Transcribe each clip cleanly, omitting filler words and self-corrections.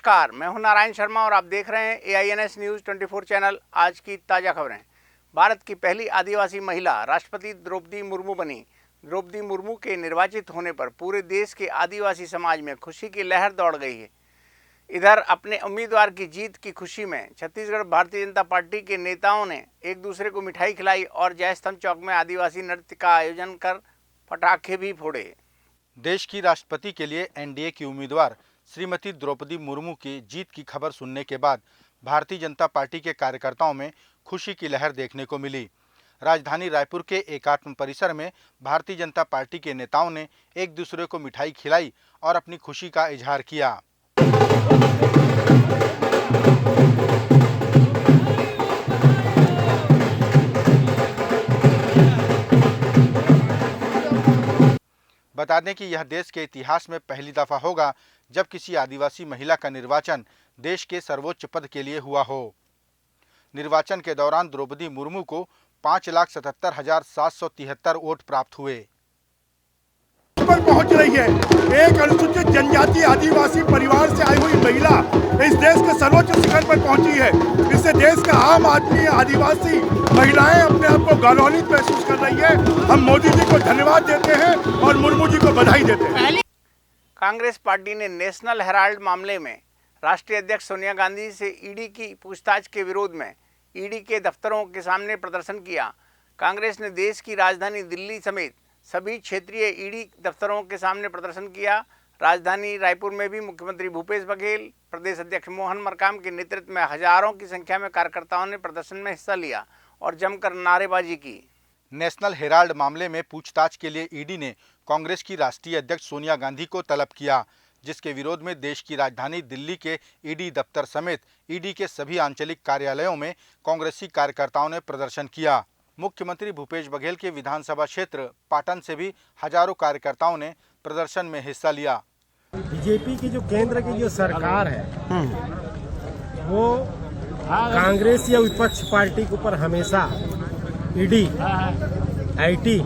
नमस्कार, मैं हूं नारायण शर्मा और आप देख रहे हैं AINS न्यूज़ 24 चैनल। आज की ताज़ा खबरें। भारत की पहली आदिवासी महिला राष्ट्रपति द्रौपदी मुर्मू बनी। द्रौपदी मुर्मू के निर्वाचित होने पर पूरे देश के आदिवासी समाज में खुशी की लहर दौड़ गई है। इधर अपने उम्मीदवार की जीत की खुशी में छत्तीसगढ़ भारतीय जनता पार्टी के नेताओं ने एक दूसरे को मिठाई खिलाई और जय स्तंभ चौक में आदिवासी नृत्य का आयोजन कर पटाखे भी फोड़े। देश की राष्ट्रपति के लिए एनडीए की उम्मीदवार श्रीमती द्रौपदी मुर्मू की जीत की खबर सुनने के बाद भारतीय जनता पार्टी के कार्यकर्ताओं में खुशी की लहर देखने को मिली। राजधानी रायपुर के एकात्म परिसर में भारतीय जनता पार्टी के नेताओं ने एक दूसरे को मिठाई खिलाई और अपनी खुशी का इजहार किया। बता दें कि यह देश के इतिहास में पहली दफा होगा जब किसी आदिवासी महिला का निर्वाचन देश के सर्वोच्च पद के लिए हुआ हो। निर्वाचन के दौरान द्रौपदी मुर्मू को 5,77,773 वोट प्राप्त हुए। पर पहुंच रही है एक अनुसूचित जनजाति आदिवासी परिवार से आई हुई महिला इस देश के सर्वोच्च शिखर पर पहुंची है। इससे देश का आम आदमी आदिवासी महिलाएं अपने आप को गौरवान्वित महसूस कर रही है। हम मोदी जी को धन्यवाद देते हैं और मुर्मू जी को बधाई देते हैं। कांग्रेस पार्टी ने नेशनल हेराल्ड मामले में राष्ट्रीय अध्यक्ष सोनिया गांधी से ईडी की पूछताछ के विरोध में ईडी के दफ्तरों के सामने प्रदर्शन किया। कांग्रेस ने देश की राजधानी दिल्ली समेत सभी क्षेत्रीय ईडी दफ्तरों के सामने प्रदर्शन किया। राजधानी रायपुर में भी मुख्यमंत्री भूपेश बघेल, प्रदेश अध्यक्ष मोहन मरकाम के नेतृत्व में हजारों की संख्या में कार्यकर्ताओं ने प्रदर्शन में हिस्सा लिया और जमकर नारेबाजी की। नेशनल हेराल्ड मामले में पूछताछ के लिए ईडी ने कांग्रेस की राष्ट्रीय अध्यक्ष सोनिया गांधी को तलब किया, जिसके विरोध में देश की राजधानी दिल्ली के ईडी दफ्तर समेत ईडी के सभी आंचलिक कार्यालयों में कांग्रेसी कार्यकर्ताओं ने प्रदर्शन किया। मुख्यमंत्री भूपेश बघेल के विधानसभा क्षेत्र पाटन से भी हजारों कार्यकर्ताओं ने प्रदर्शन में हिस्सा लिया। बीजेपी की जो केंद्र की जो सरकार है वो कांग्रेस या विपक्ष पार्टी के ऊपर हमेशा ईडी, आईटी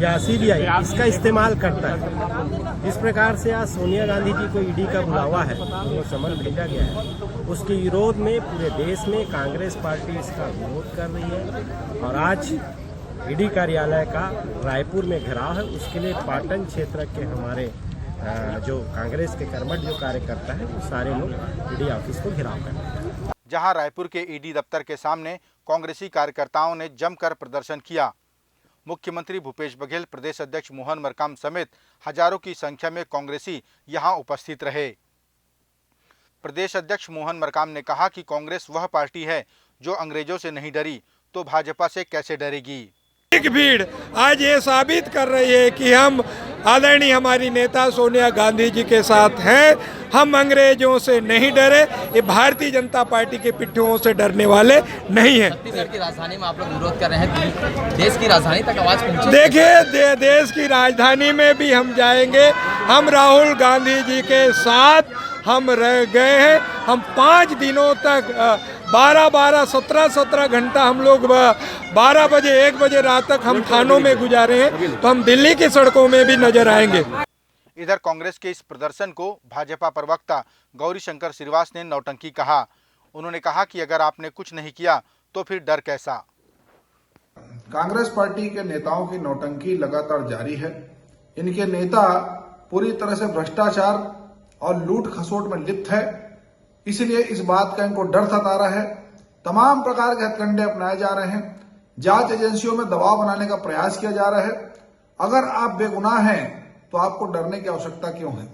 या सीबीआई इसका इस्तेमाल करता है। इस प्रकार से आज सोनिया गांधी जी को ईडी का बुलावा है, वो समन भेजा गया है, उसके विरोध में पूरे देश में कांग्रेस पार्टी इसका विरोध कर रही है और आज ईडी कार्यालय का रायपुर में घेराव है। उसके लिए पाटन क्षेत्र के हमारे जो कांग्रेस के कर्मठ जो कार्यकर्ता है वो सारे लोग ईडी ऑफिस को घेराव कर रहे हैं। जहां रायपुर के ईडी दफ्तर के सामने कांग्रेसी कार्यकर्ताओं ने जमकर प्रदर्शन किया। मुख्यमंत्री भूपेश बघेल, प्रदेश अध्यक्ष मोहन मरकाम समेत हजारों की संख्या में कांग्रेसी यहां उपस्थित रहे। प्रदेश अध्यक्ष मोहन मरकाम ने कहा कि कांग्रेस वह पार्टी है जो अंग्रेजों से नहीं डरी, तो भाजपा से कैसे डरेगी। एक भीड़ आज ये साबित कर रही है कि हम आदरणीय हमारी नेता सोनिया गांधी जी के साथ हैं। हम अंग्रेजों से नहीं डरे, ये भारतीय जनता पार्टी के पिट्ठुओं से डरने वाले नहीं हैं। छत्तीसगढ़ की राजधानी में आप लोग विरोध कर रहे हैं, देश की राजधानी तक आवाज पहुंची। देखिए देश की राजधानी में भी हम जाएंगे। हम राहुल गांधी जी के साथ हम रह गए हैं। हम 5 दिनों तक 12-12, 17-17 घंटा हम लोग 12 बजे 1 बजे रात तक हम थानों में गुजारे हैं, तो हम दिल्ली की सड़कों में भी नजर आएंगे। इधर कांग्रेस के इस प्रदर्शन को भाजपा प्रवक्ता गौरीशंकर श्रीवास ने नौटंकी कहा। उन्होंने कहा कि अगर आपने कुछ नहीं किया तो फिर डर कैसा। कांग्रेस पार्टी के नेताओं की नौटंकी लगातार जारी है। इनके नेता पूरी तरह से भ्रष्टाचार और लूट खसोट में लिप्त है, इसलिए इस बात का इनको डर सता रहा है। तमाम प्रकार के हथकंडे अपनाए जा रहे हैं, जांच एजेंसियों में दबाव बनाने का प्रयास किया जा रहा है। अगर आप बेगुनाह हैं तो आपको डरने की आवश्यकता क्यों है?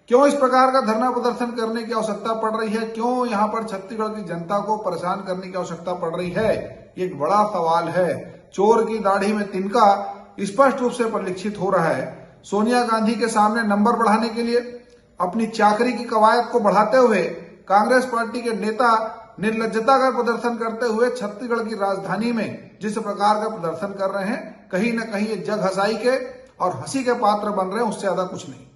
क्यों इस प्रकार का धरना प्रदर्शन करने की आवश्यकता पड़ रही है? क्यों यहाँ पर छत्तीसगढ़ की जनता को परेशान करने की आवश्यकता पड़ रही है? ये एक बड़ा सवाल है। चोर की दाढ़ी में तिनका स्पष्ट रूप से परिलक्षित हो रहा है। सोनिया गांधी के सामने नंबर बढ़ाने के लिए अपनी चाकरी की कवायद को बढ़ाते हुए कांग्रेस पार्टी के नेता निर्लज्जता का प्रदर्शन करते हुए छत्तीसगढ़ की राजधानी में जिस प्रकार का प्रदर्शन कर रहे हैं, कहीं न कहीं ये जग हंसाई के और हंसी के पात्र बन रहे हैं, उससे ज्यादा कुछ नहीं।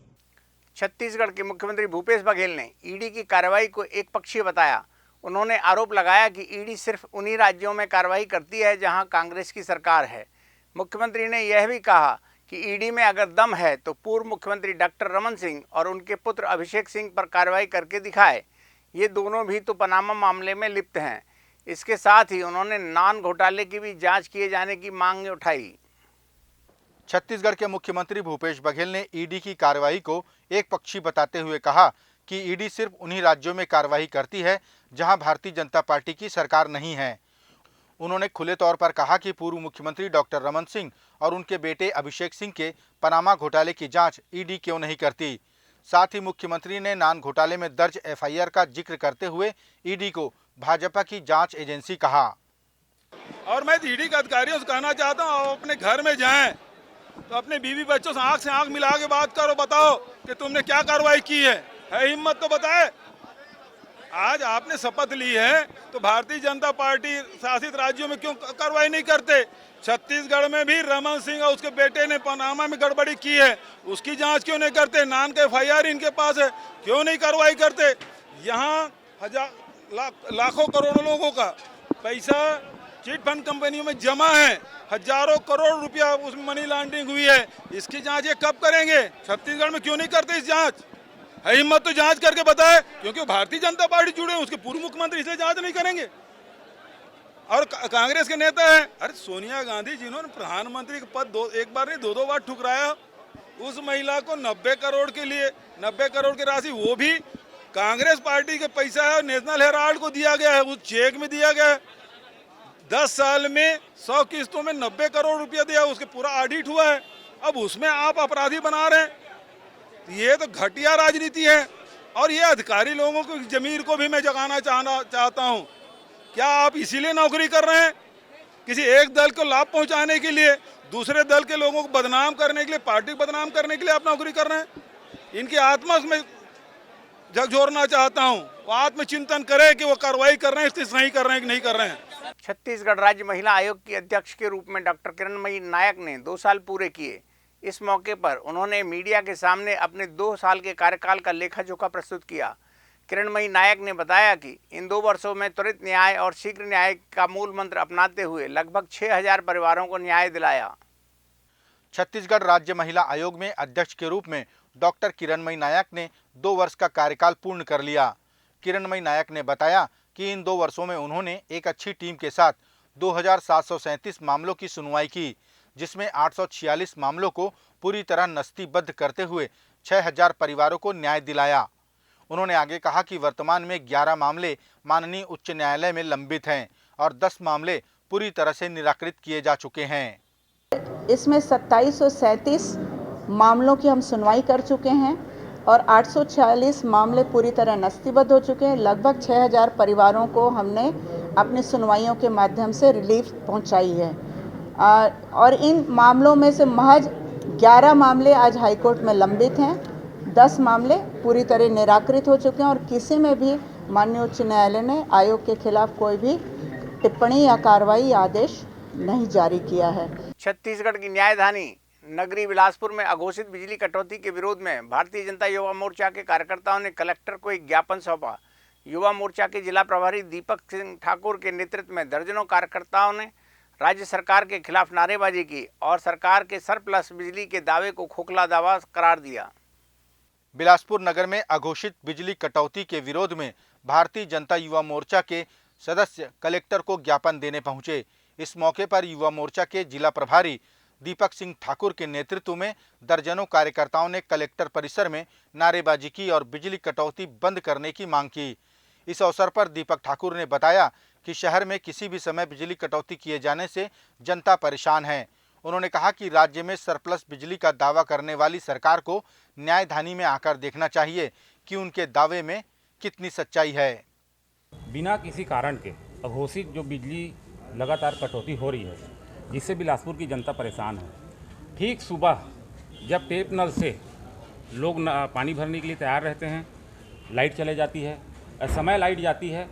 छत्तीसगढ़ के मुख्यमंत्री भूपेश बघेल ने ईडी की कार्रवाई को एक पक्षीय बताया। उन्होंने आरोप लगाया कि ईडी सिर्फ उन्हीं राज्यों में कार्रवाई करती है जहां कांग्रेस की सरकार है। मुख्यमंत्री ने यह भी कहा कि ईडी में अगर दम है तो पूर्व मुख्यमंत्री डॉक्टर रमन सिंह और उनके पुत्र अभिषेक सिंह पर कार्रवाई करके दिखाए। ये दोनों भी तो पनामा मामले में लिप्त हैं। इसके साथ ही उन्होंने नान घोटाले की भी जांच किए जाने की मांग उठाई। छत्तीसगढ़ के मुख्यमंत्री भूपेश बघेल ने ईडी की कार्रवाई को एक पक्षी बताते हुए कहा कि ईडी सिर्फ उन्हीं राज्यों में कार्रवाई करती है जहां भारतीय जनता पार्टी की सरकार नहीं है। उन्होंने खुले तौर पर कहा कि पूर्व मुख्यमंत्री डॉक्टर रमन सिंह और उनके बेटे अभिषेक सिंह के पनामा घोटाले की जांच ईडी क्यों नहीं करती। साथ ही मुख्यमंत्री ने नान घोटाले में दर्ज एफआईआर का जिक्र करते हुए ईडी को भाजपा की जांच एजेंसी कहा। और मैं ईडी के अधिकारियों से कहना चाहता हूँ, अपने घर में जाएं तो अपने बीवी बच्चों से आंख मिला के बात करो, बताओ कि तुमने क्या कार्रवाई की है हिम्मत तो बताए। आज आपने शपथ ली है तो भारतीय जनता पार्टी शासित राज्यों में क्यों कार्रवाई नहीं करते। छत्तीसगढ़ में भी रमन सिंह और उसके बेटे ने पनामा में गड़बड़ी की है, उसकी जांच क्यों नहीं करते। नान के एफआईआर इनके पास है, क्यों नहीं कार्रवाई करते। यहाँ लाखों करोड़ों लोगों का पैसा चिट फंड कंपनियों में जमा है, हजारों करोड़ रुपया उसमें मनी लॉन्ड्रिंग हुई है। इसकी जांच ये कब करेंगे। छत्तीसगढ़ में क्यों नहीं करते इस जांच। हिम्मत तो जांच करके बताए, क्योंकि भारतीय जनता पार्टी जुड़े हैं, उसके पूर्व मुख्यमंत्री इसलिए जांच नहीं करेंगे। और कांग्रेस के नेता हैं, अरे सोनिया गांधी जिन्होंने प्रधानमंत्री के पद एक बार नहीं दो बार ठुकराया, उस महिला को 90 करोड़ के लिए 90 करोड़ की राशि वो भी कांग्रेस पार्टी के पैसा है, नेशनल हेराल्ड को दिया गया है, उस चेक में दिया गया है। 10 साल में 100 किस्तों में 90 करोड़ रुपया दिया, उसके पूरा ऑडिट हुआ है। अब उसमें आप अपराधी बना रहे हैं, ये तो घटिया राजनीति है। और ये अधिकारी लोगों को जमीर को भी मैं जगाना चाहता हूं। क्या आप इसीलिए नौकरी कर रहे हैं, किसी एक दल को लाभ पहुंचाने के लिए, दूसरे दल के लोगों को बदनाम करने के लिए, पार्टी को बदनाम करने के लिए आप नौकरी कर रहे हैं। इनकी आत्मा में झकझोरना चाहता हूं, वो आत्मचिंतन करें कि वो कार्रवाई कर रहे हैं, इसलिए सही कर रहे हैं कि नहीं कर रहे हैं। छत्तीसगढ़ राज्य महिला आयोग की अध्यक्ष के रूप में डॉक्टर किरणमयी नायक ने 2 साल पूरे किए। इस मौके पर उन्होंने मीडिया के सामने अपने 2 साल के कार्यकाल का लेखा जोखा प्रस्तुत किया। किरणमयी नायक ने बताया कि इन 2 वर्षों में त्वरित न्याय और शीघ्र न्याय का मूल मंत्र अपनाते हुए लगभग 6000 परिवारों को न्याय दिलाया। छत्तीसगढ़ राज्य महिला आयोग में अध्यक्ष के रूप में डॉक्टर किरणमयी नायक ने 2 वर्ष का कार्यकाल पूर्ण कर लिया। किरणमयी नायक ने बताया कि इन 2 वर्षों में उन्होंने एक अच्छी टीम के साथ 2737 मामलों की सुनवाई की, जिसमें 846 मामलों को पूरी तरह नस्तीबद्ध करते हुए 6000 परिवारों को न्याय दिलाया। उन्होंने आगे कहा कि वर्तमान में 11 मामले माननीय उच्च न्यायालय में लंबित हैं और 10 मामले पूरी तरह से निराकृत किए जा चुके हैं। इसमें 2737 मामलों की हम सुनवाई कर चुके हैं और 846 मामले पूरी तरह नस्तीबद्ध हो चुके हैं। लगभग 6000 परिवारों को हमने अपनी सुनवाइयों के माध्यम से रिलीफ पहुंचाई है। और इन मामलों में से महज 11 मामले आज हाईकोर्ट में लंबित हैं, 10 मामले पूरी तरह निराकृत हो चुके हैं और किसी में भी माननीय उच्च न्यायालय ने आयोग के खिलाफ कोई भी टिप्पणी या कार्रवाई आदेश नहीं जारी किया है। छत्तीसगढ़ की न्यायधानी नगरी बिलासपुर में अघोषित बिजली कटौती के विरोध में भारतीय जनता युवा मोर्चा के कार्यकर्ताओं ने कलेक्टर को एक ज्ञापन सौंपा। युवा मोर्चा के जिला प्रभारी दीपक सिंह ठाकुर के नेतृत्व में दर्जनों कार्यकर्ताओं ने राज्य सरकार के खिलाफ नारेबाजी की और सरकार के सरप्लस बिजली के दावे को खोखला दावा करार दिया। बिलासपुर नगर में अघोषित बिजली कटौती के विरोध में भारतीय जनता युवा मोर्चा के सदस्य कलेक्टर को ज्ञापन देने पहुंचे। इस मौके पर युवा मोर्चा के जिला प्रभारी दीपक सिंह ठाकुर के नेतृत्व में दर्जनों कार्यकर्ताओं ने कलेक्टर परिसर में नारेबाजी की और बिजली कटौती बंद करने की मांग की। इस अवसर पर दीपक ठाकुर ने बताया कि शहर में किसी भी समय बिजली कटौती किए जाने से जनता परेशान है। उन्होंने कहा कि राज्य में सरप्लस बिजली का दावा करने वाली सरकार को न्यायधानी में आकर देखना चाहिए कि उनके दावे में कितनी सच्चाई है। बिना किसी कारण के अघोषित जो बिजली लगातार कटौती हो रही है, जिससे बिलासपुर की जनता परेशान है। ठीक सुबह जब टेप नल से लोग पानी भरने के लिए तैयार रहते हैं, लाइट चले जाती है, समय लाइट जाती है।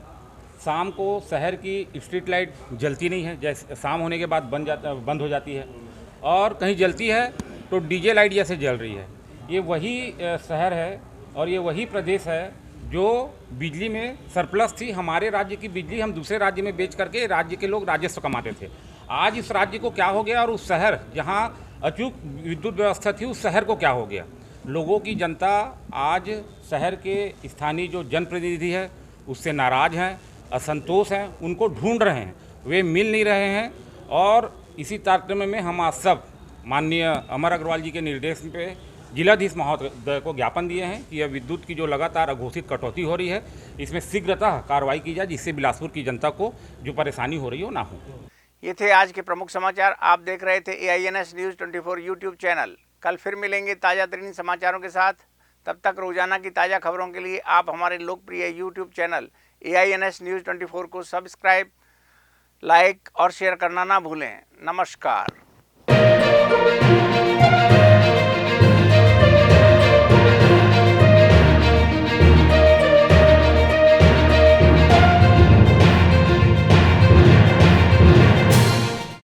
शाम को शहर की स्ट्रीट लाइट जलती नहीं है, जैसे शाम होने के बाद बंद हो जाती है, और कहीं जलती है तो डीजे लाइट जैसे जल रही है। ये वही शहर है और ये वही प्रदेश है जो बिजली में सरप्लस थी। हमारे राज्य की बिजली हम दूसरे राज्य में बेच करके राज्य के लोग राजस्व कमाते थे। आज इस राज्य को क्या हो गया, और उस शहर जहाँ अचूक विद्युत व्यवस्था थी उस शहर को क्या हो गया। लोगों की जनता आज शहर के स्थानीय जो जनप्रतिनिधि है उससे नाराज़ हैं, असंतोष हैं, उनको ढूंढ रहे हैं, वे मिल नहीं रहे हैं। और इसी तारतम्य में हम आज सब माननीय अमर अग्रवाल जी के निर्देश पे जिलाधीश महोदय को ज्ञापन दिए हैं कि यह विद्युत की जो लगातार अघोषित कटौती हो रही है इसमें शीघ्रतः कार्रवाई की जाए, जिससे बिलासपुर की जनता को जो परेशानी हो रही है वो ना हो। ये थे आज के प्रमुख समाचार। आप देख रहे थे AINS न्यूज़ 24 यूट्यूब चैनल। कल फिर मिलेंगे ताज़ा तरीन समाचारों के साथ। तब तक रोजाना की ताज़ा खबरों के लिए आप हमारे लोकप्रिय यूट्यूब चैनल AINS न्यूज़ 24 को सब्सक्राइब, लाइक और शेयर करना ना भूलें। नमस्कार।